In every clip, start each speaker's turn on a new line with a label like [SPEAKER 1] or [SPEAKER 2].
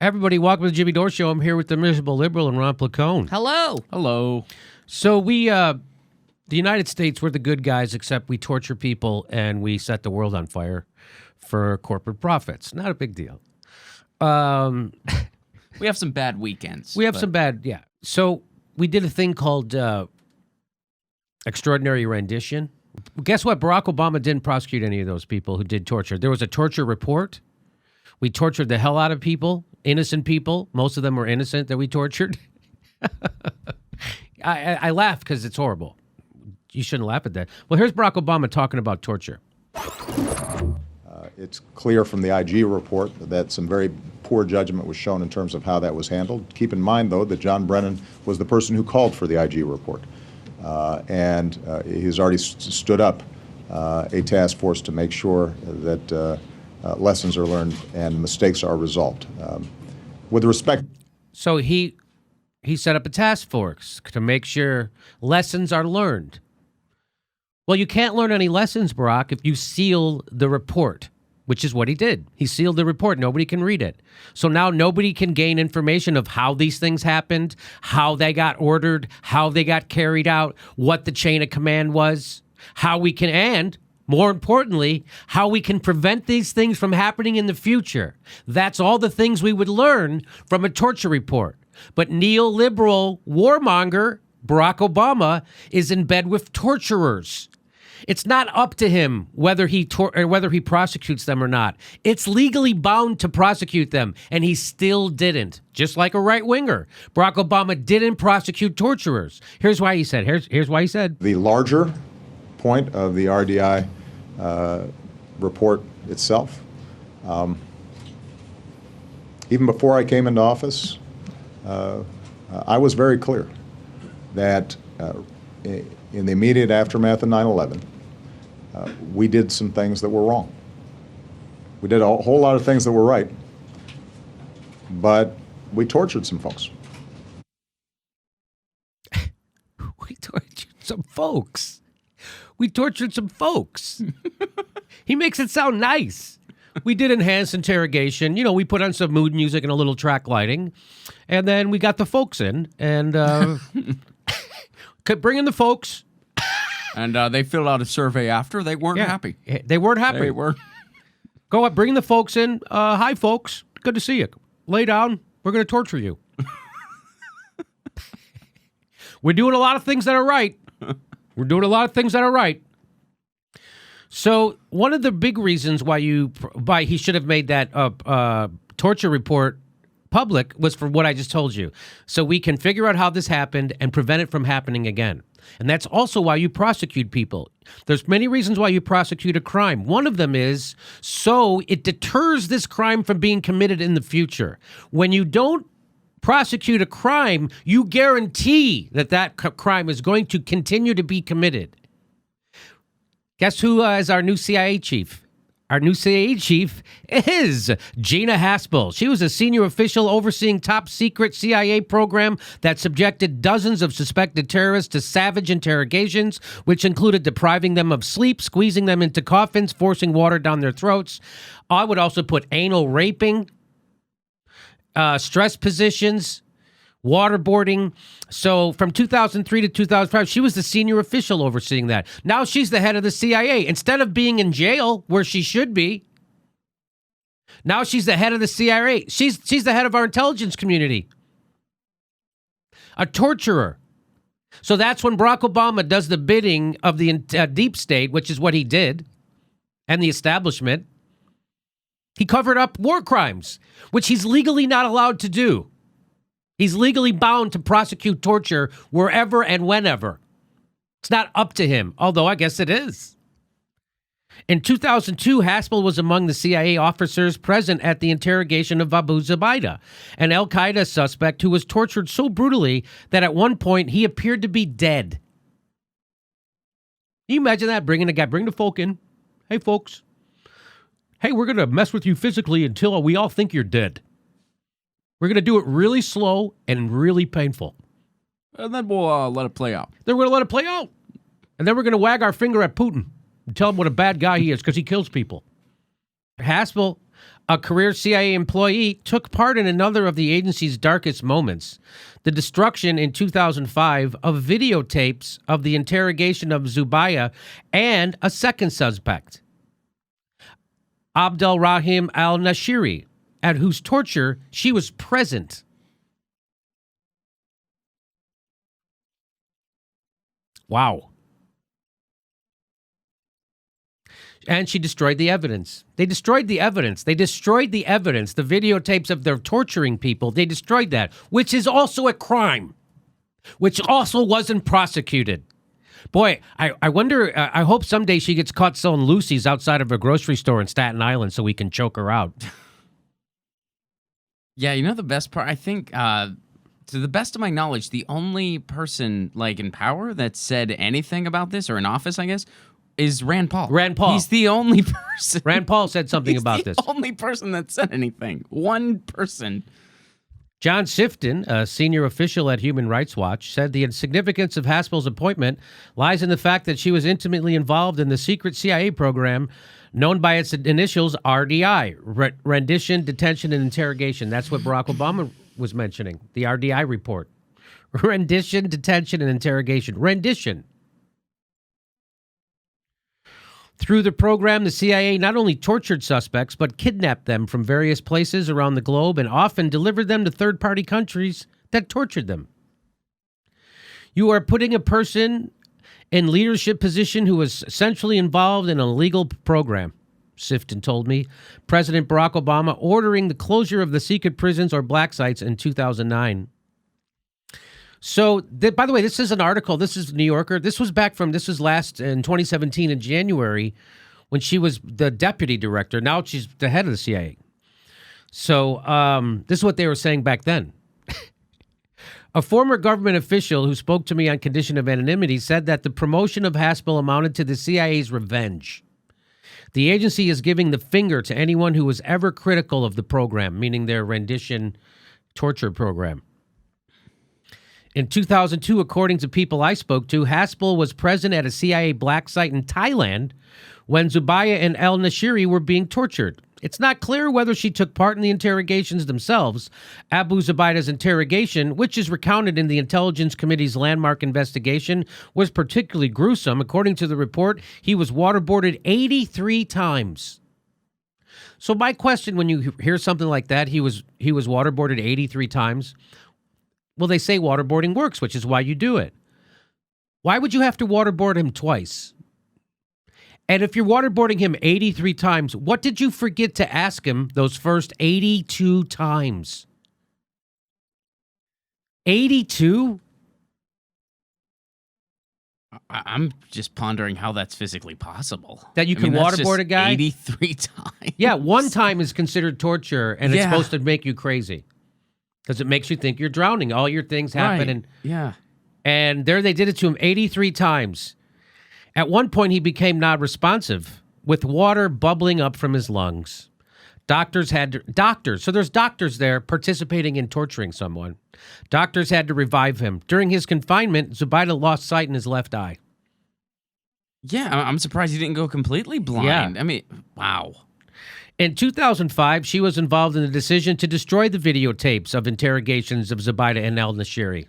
[SPEAKER 1] Everybody, welcome to the Jimmy Dore Show. I'm here with the miserable liberal and Ron Placone.
[SPEAKER 2] Hello.
[SPEAKER 3] Hello.
[SPEAKER 1] So the United States, we're the good guys, except we torture people and we set the world on fire for corporate profits. Not a big deal.
[SPEAKER 3] We have some bad weekends.
[SPEAKER 1] Yeah. So we did a thing called extraordinary rendition. Guess what? Barack Obama didn't prosecute any of those people who did torture. There was a torture report. We tortured the hell out of people, innocent people. Most of them were innocent that we tortured. I laugh because it's horrible. You shouldn't laugh at that. Well, here's Barack Obama talking about torture.
[SPEAKER 4] It's clear from the IG report that some very poor judgment was shown in terms of how that was handled. Keep in mind, though, that John Brennan was the person who called for the IG report. And he's already stood up a task force to make sure that lessons are learned and mistakes are resolved. With respect...
[SPEAKER 1] So he set up a task force to make sure lessons are learned. Well, you can't learn any lessons, Barack, if you seal the report, which is what he did. He sealed the report. Nobody can read it. So now nobody can gain information of how these things happened, how they got ordered, how they got carried out, what the chain of command was, how we can, and more importantly, how we can prevent these things from happening in the future. That's all the things we would learn from a torture report. But neoliberal warmonger Barack Obama is in bed with torturers. It's not up to him whether he prosecutes them or not. It's legally bound to prosecute them, and he still didn't. Just like a right-winger. Barack Obama didn't prosecute torturers. Here's why he said. Here's why he said.
[SPEAKER 4] The larger point of the RDI report itself, even before I came into office, I was very clear that in the immediate aftermath of 9/11, we did some things that were wrong. We did a whole lot of things that were right, but we tortured some folks.
[SPEAKER 1] We tortured some folks. He makes it sound nice. We did enhanced interrogation. You know, we put on some mood music and a little track lighting, and then we got the folks in, and could bring in the folks.
[SPEAKER 3] And they filled out a survey after. They weren't happy.
[SPEAKER 1] They weren't happy.
[SPEAKER 3] They were.
[SPEAKER 1] Go up, bring the folks in. Hi, folks. Good to see you. Lay down. We're going to torture you. We're doing a lot of things that are right. So one of the big reasons why he should have made that torture report public was for what I just told you. So we can figure out how this happened and prevent it from happening again. And that's also why you prosecute people. There's many reasons why you prosecute a crime. One of them is so it deters this crime from being committed in the future. When you don't prosecute a crime, you guarantee that crime is going to continue to be committed. Guess who is our new CIA chief? Our new CIA chief is Gina Haspel. She was a senior official overseeing top-secret CIA program that subjected dozens of suspected terrorists to savage interrogations, which included depriving them of sleep, squeezing them into coffins, forcing water down their throats. I would also put anal raping, stress positions, waterboarding. So from 2003 to 2005, she was the senior official overseeing that. Now she's the head of the CIA. Instead of being in jail where she should be, now she's the head of the CIA. She's the head of our intelligence community. A torturer. So that's when Barack Obama does the bidding of the deep state, which is what he did, and the establishment. He covered up war crimes, which he's legally not allowed to do. He's legally bound to prosecute torture wherever and whenever. It's not up to him, although I guess it is. In 2002, Haspel was among the CIA officers present at the interrogation of Abu Zubaydah, an al-Qaeda suspect who was tortured so brutally that at one point he appeared to be dead. Can you imagine that? Bring the folk in. Hey, folks. Hey, we're going to mess with you physically until we all think you're dead. We're going to do it really slow and really painful.
[SPEAKER 3] And then we'll let it play out.
[SPEAKER 1] Then we're going to let it play out. And then we're going to wag our finger at Putin and tell him what a bad guy he is because he kills people. Haspel a career CIA employee, took part in another of the agency's darkest moments, the destruction in 2005 of videotapes of the interrogation of Zubaydah and a second suspect, Abdel Rahim al-Nashiri, at whose torture she was present. Wow. And she destroyed the evidence. They destroyed the evidence. The videotapes of their torturing people. They destroyed that, which is also a crime, which also wasn't prosecuted. Boy, I wonder, I hope someday she gets caught selling Lucy's outside of a grocery store in Staten Island so we can choke her out.
[SPEAKER 2] Yeah, you know the best part? I think, to the best of my knowledge, the only person, like, in power that said anything about this, or in office, I guess, is Rand Paul.
[SPEAKER 1] Rand Paul.
[SPEAKER 2] He's the only person.
[SPEAKER 1] Rand Paul said something about this.
[SPEAKER 2] He's the only person that said anything. One person.
[SPEAKER 1] John Sifton, a senior official at Human Rights Watch, said the significance of Haspel's appointment lies in the fact that she was intimately involved in the secret CIA program known by its initials RDI, Rendition, Detention, and Interrogation. That's what Barack Obama was mentioning, the RDI report. Rendition, Detention, and Interrogation. Rendition. Through the program, the CIA not only tortured suspects, but kidnapped them from various places around the globe and often delivered them to third-party countries that tortured them. You are putting a person in leadership position who was essentially involved in a legal program, Sifton told me. President Barack Obama ordering the closure of the secret prisons or black sites in 2009. So, by the way, this is an article. This is New Yorker. This was last in 2017 in January when she was the deputy director. Now she's the head of the CIA. So this is what they were saying back then. A former government official who spoke to me on condition of anonymity said that the promotion of Haspel amounted to the CIA's revenge. The agency is giving the finger to anyone who was ever critical of the program, meaning their rendition torture program. In 2002, according to people I spoke to, Haspel was present at a CIA black site in Thailand when Zubaydah and al-Nashiri were being tortured. It's not clear whether she took part in the interrogations themselves. Abu Zubaydah's interrogation, which is recounted in the Intelligence Committee's landmark investigation, was particularly gruesome. According to the report, he was waterboarded 83 times. So my question when you hear something like that, he was waterboarded 83 times. Well, they say waterboarding works, which is why you do it. Why would you have to waterboard him twice? And if you're waterboarding him 83 times, what did you forget to ask him those first 82 times? 82?
[SPEAKER 2] I'm just pondering how that's physically possible.
[SPEAKER 1] That you can waterboard a guy?
[SPEAKER 2] 83 times.
[SPEAKER 1] Yeah, one time is considered torture, and it's supposed to make you crazy. Because it makes you think you're drowning. All your things happen.
[SPEAKER 2] Right.
[SPEAKER 1] And there they did it to him 83 times. At one point, he became non-responsive, with water bubbling up from his lungs. Doctors, so there's doctors there participating in torturing someone. Doctors had to revive him. During his confinement, Zubaydah lost sight in his left eye.
[SPEAKER 2] Yeah, I'm surprised he didn't go completely blind.
[SPEAKER 1] Yeah.
[SPEAKER 2] I mean, wow.
[SPEAKER 1] In 2005, she was involved in the decision to destroy the videotapes of interrogations of Zubaydah and al-Nashiri.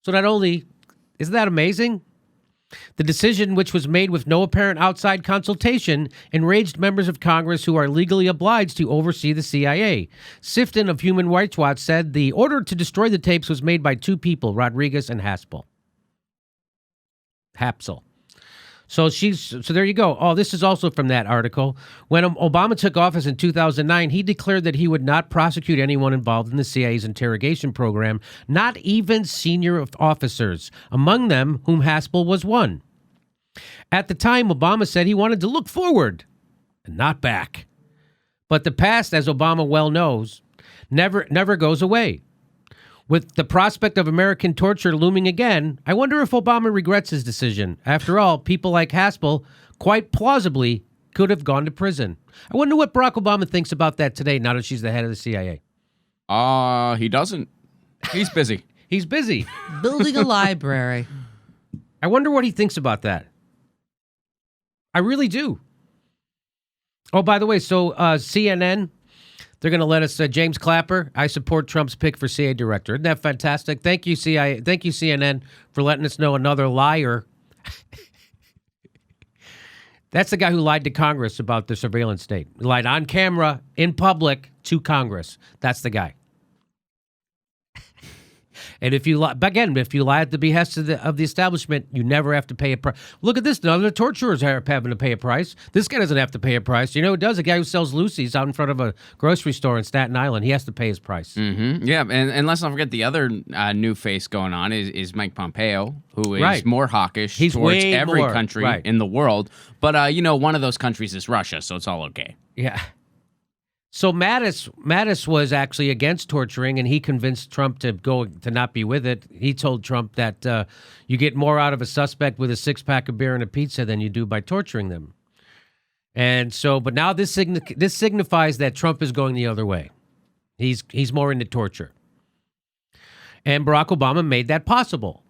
[SPEAKER 1] So not only, isn't that amazing? The decision, which was made with no apparent outside consultation, enraged members of Congress who are legally obliged to oversee the CIA. Sifton of Human Rights Watch said the order to destroy the tapes was made by two people, Rodriguez and Haspel. So there you go. Oh, this is also from that article. When Obama took office in 2009, he declared that he would not prosecute anyone involved in the CIA's interrogation program, not even senior officers, among them whom Haspel was one. At the time, Obama said he wanted to look forward and not back. But the past, as Obama well knows, never goes away. With the prospect of American torture looming again, I wonder if Obama regrets his decision. After all, people like Haspel, quite plausibly, could have gone to prison. I wonder what Barack Obama thinks about that today, now that she's the head of the CIA.
[SPEAKER 3] He doesn't. He's busy.
[SPEAKER 1] He's busy.
[SPEAKER 5] Building a library.
[SPEAKER 1] I wonder what he thinks about that. I really do. Oh, by the way, so CNN They're going to let us. James Clapper, I support Trump's pick for CIA director. Isn't that fantastic? Thank you, CIA. Thank you, CNN, for letting us know another liar. That's the guy who lied to Congress about the surveillance state. He lied on camera, in public, to Congress. That's the guy. And if you lie, again, if you lie at the behest of the establishment, you never have to pay a price. Look at this. None of the torturers are having to pay a price. This guy doesn't have to pay a price. You know who does? A guy who sells Lucy's out in front of a grocery store in Staten Island. He has to pay his price.
[SPEAKER 2] Mm-hmm. Yeah, and let's not forget the other new face going on is Mike Pompeo, who is more hawkish
[SPEAKER 1] He's
[SPEAKER 2] towards
[SPEAKER 1] way
[SPEAKER 2] every
[SPEAKER 1] more,
[SPEAKER 2] country
[SPEAKER 1] right.
[SPEAKER 2] in the world. But, one of those countries is Russia, so it's all okay.
[SPEAKER 1] Yeah. So Mattis was actually against torturing, and he convinced Trump to not be with it. He told Trump that you get more out of a suspect with a 6-pack of beer and a pizza than you do by torturing them. And so, but now this signifies that Trump is going the other way. He's more into torture. And Barack Obama made that possible.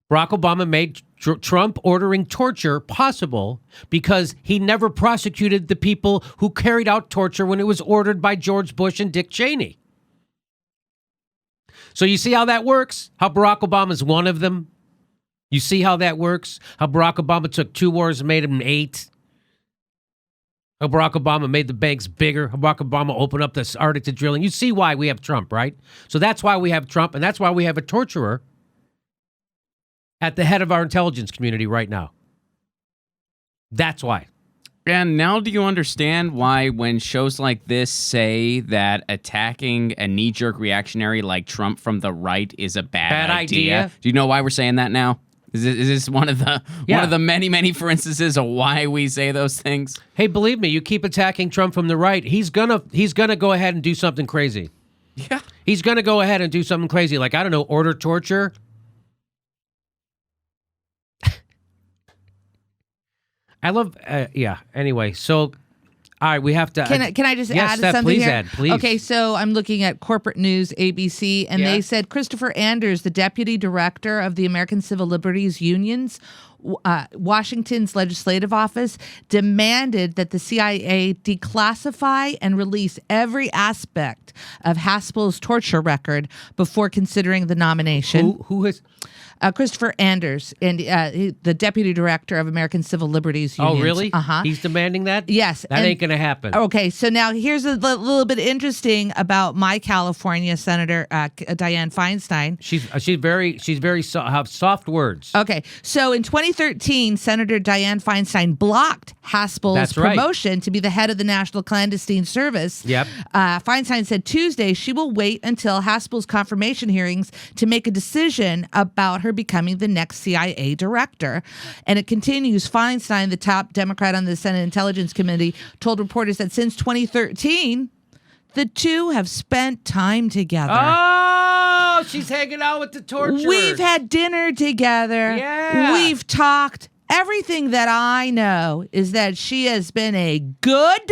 [SPEAKER 1] Barack Obama made Trump ordering torture possible because he never prosecuted the people who carried out torture when it was ordered by George Bush and Dick Cheney. So you see how that works? How Barack Obama's one of them? You see how that works? How Barack Obama took 2 wars and made them 8? How Barack Obama made the banks bigger? How Barack Obama opened up this Arctic to drilling? You see why we have Trump, right? So that's why we have Trump, and that's why we have a torturer at the head of our intelligence community right now. That's why.
[SPEAKER 2] And now do you understand why when shows like this say that attacking a knee-jerk reactionary like Trump from the right is a bad idea? Do you know why we're saying that now? Is this one of the many for instances of why we say those things?
[SPEAKER 1] Hey, believe me, you keep attacking Trump from the right, he's gonna go ahead and do something crazy.
[SPEAKER 2] Yeah.
[SPEAKER 1] He's gonna go ahead and do something crazy, like, I don't know, order torture. I love, Anyway, so, all right, we have to.
[SPEAKER 5] Can I just
[SPEAKER 1] yes,
[SPEAKER 5] add
[SPEAKER 1] Steph,
[SPEAKER 5] something
[SPEAKER 1] please
[SPEAKER 5] here?
[SPEAKER 1] add, please.
[SPEAKER 5] Okay, so I'm looking at corporate news, ABC, and they said Christopher Anders, the deputy director of the American Civil Liberties Unions, Washington's legislative office, demanded that the CIA declassify and release every aspect of Haspel's torture record before considering the nomination.
[SPEAKER 1] Who has?
[SPEAKER 5] Christopher Anders, and the deputy director of American Civil Liberties Unions.
[SPEAKER 1] Oh, really?
[SPEAKER 5] Uh-huh.
[SPEAKER 1] He's demanding that?
[SPEAKER 5] Yes.
[SPEAKER 1] That ain't going to happen.
[SPEAKER 5] Okay, so now here's a little bit interesting about my California Senator, Dianne Feinstein.
[SPEAKER 1] She's very have soft words.
[SPEAKER 5] Okay, so in 2013, Senator Dianne Feinstein blocked Haspel's promotion to be the head of the National Clandestine Service.
[SPEAKER 1] Yep.
[SPEAKER 5] Feinstein said Tuesday she will wait until Haspel's confirmation hearings to make a decision about her becoming the next CIA director. And it continues. Feinstein, the top Democrat on the Senate Intelligence Committee, told reporters that since 2013, the two have spent time together.
[SPEAKER 1] Oh, she's hanging out with the torturers.
[SPEAKER 5] We've had dinner together.
[SPEAKER 1] Yeah.
[SPEAKER 5] We've talked. Everything that I know is that she has been a good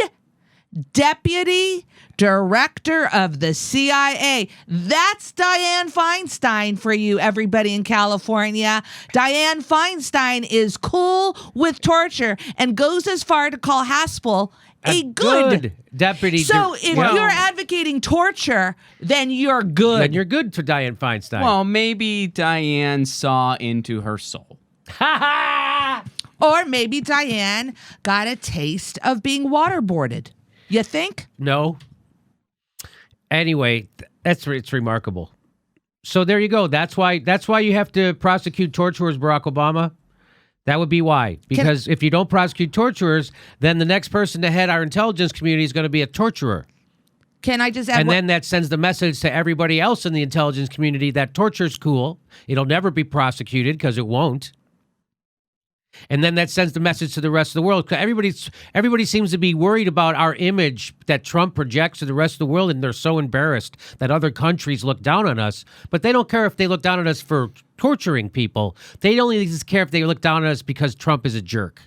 [SPEAKER 5] deputy director of the CIA. That's Dianne Feinstein for you, everybody in California. Dianne Feinstein is cool with torture and goes as far to call Haspel a good
[SPEAKER 1] deputy.
[SPEAKER 5] So if you're advocating torture, then you're good.
[SPEAKER 1] Then you're good for Dianne Feinstein.
[SPEAKER 2] Well, maybe Dianne saw into her soul.
[SPEAKER 5] Or maybe Dianne got a taste of being waterboarded. You think?
[SPEAKER 1] No. Anyway, it's remarkable. So there you go. That's why you have to prosecute torturers, Barack Obama. That would be why. Because if you don't prosecute torturers, then the next person to head our intelligence community is going to be a torturer.
[SPEAKER 5] Can I just add?
[SPEAKER 1] And then that sends the message to everybody else in the intelligence community that torture's cool. It'll never be prosecuted because it won't. And then that sends the message to the rest of the world. Everybody seems to be worried about our image that Trump projects to the rest of the world, and they're so embarrassed that other countries look down on us. But they don't care if they look down on us for torturing people. They only just care if they look down on us because Trump is a jerk.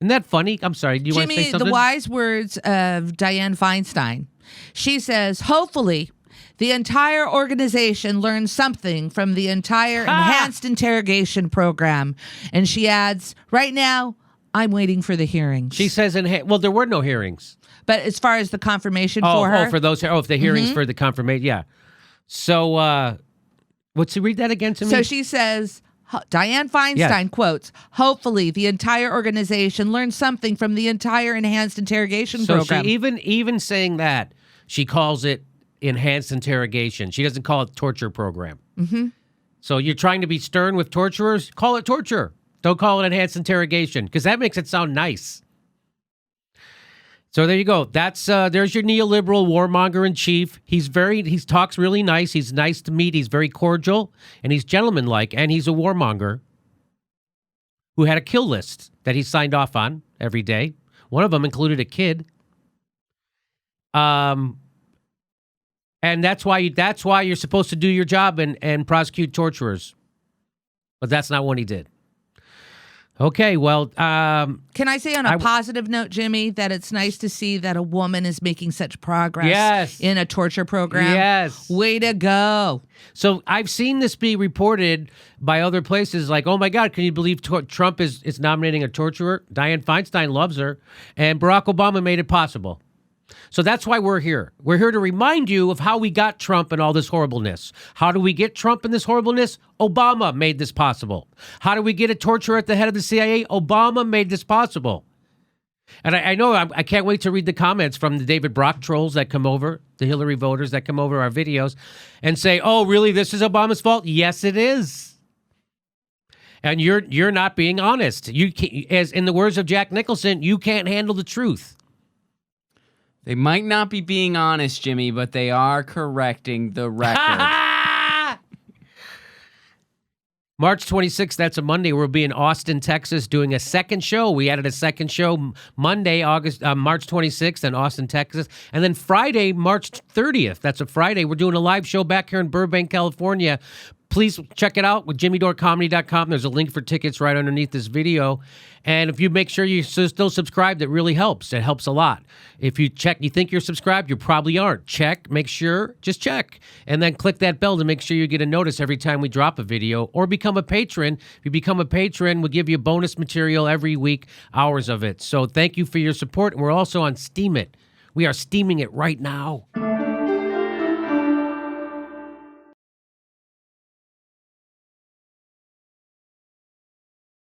[SPEAKER 1] Isn't that funny? I'm sorry. Do you want to say
[SPEAKER 5] Jimmy,
[SPEAKER 1] something?
[SPEAKER 5] the wise words of Dianne Feinstein. She says, hopefully, the entire organization learned something from the entire enhanced interrogation program. And she adds, right now, I'm waiting for the hearings.
[SPEAKER 1] She says well, there were no hearings.
[SPEAKER 5] But as far as the confirmation for her.
[SPEAKER 1] For those. If the hearings for the confirmation. Yeah. So, let's read that again to me.
[SPEAKER 5] So she says, Dianne Feinstein quotes, hopefully the entire organization learned something from the entire enhanced interrogation program.
[SPEAKER 1] So she even saying that, she calls it enhanced interrogation. She doesn't call it torture program. Mm-hmm. So you're trying to be stern with torturers? Call it torture. Don't call it enhanced interrogation, because that makes it sound nice. So there you go. That's there's your neoliberal warmonger in chief. He talks really nice. He's nice to meet. He's very cordial, and he's gentlemanlike, and he's a warmonger who had a kill list that he signed off on every day. One of them included a kid. And that's why you're supposed to do your job and prosecute torturers. But that's not what he did. Okay, well,
[SPEAKER 5] can I say on a positive note, Jimmy, that it's nice to see that a woman is making such progress in a torture program?
[SPEAKER 1] Yes.
[SPEAKER 5] Way to go.
[SPEAKER 1] So I've seen this be reported by other places like, oh my God, can you believe Trump is nominating a torturer? Dianne Feinstein loves her, and Barack Obama made it possible. So that's why we're here. We're here to remind you of how we got Trump and all this horribleness. How do we get Trump and this horribleness? Obama made this possible. How do we get a torturer at the head of the CIA? Obama made this possible. And I know I can't wait to read the comments from the David Brock trolls that come over, the Hillary voters that come over our videos and say, oh, really, this is Obama's fault? Yes, it is. And you're not being honest. You can't, as in the words of Jack Nicholson, you can't handle the truth.
[SPEAKER 2] They might not be being honest, Jimmy, but they are correcting the record.
[SPEAKER 1] March 26th, that's a Monday. We'll be in Austin, Texas, doing a second show. We added a second show Monday, March 26th in Austin, Texas. And then Friday, March 30th, that's a Friday, we're doing a live show back here in Burbank, California. Please check it out with jimmydorecomedy.com. There's a link for tickets right underneath this video. And if you make sure you're still subscribed, it really helps. It helps a lot. If you think you're subscribed, you probably aren't. Check, make sure, just check. And then click that bell to make sure you get a notice every time we drop a video, or become a patron. If you become a patron, we'll give you bonus material every week, hours of it. So thank you for your support. And we're also on Steam It. We are steaming it right now.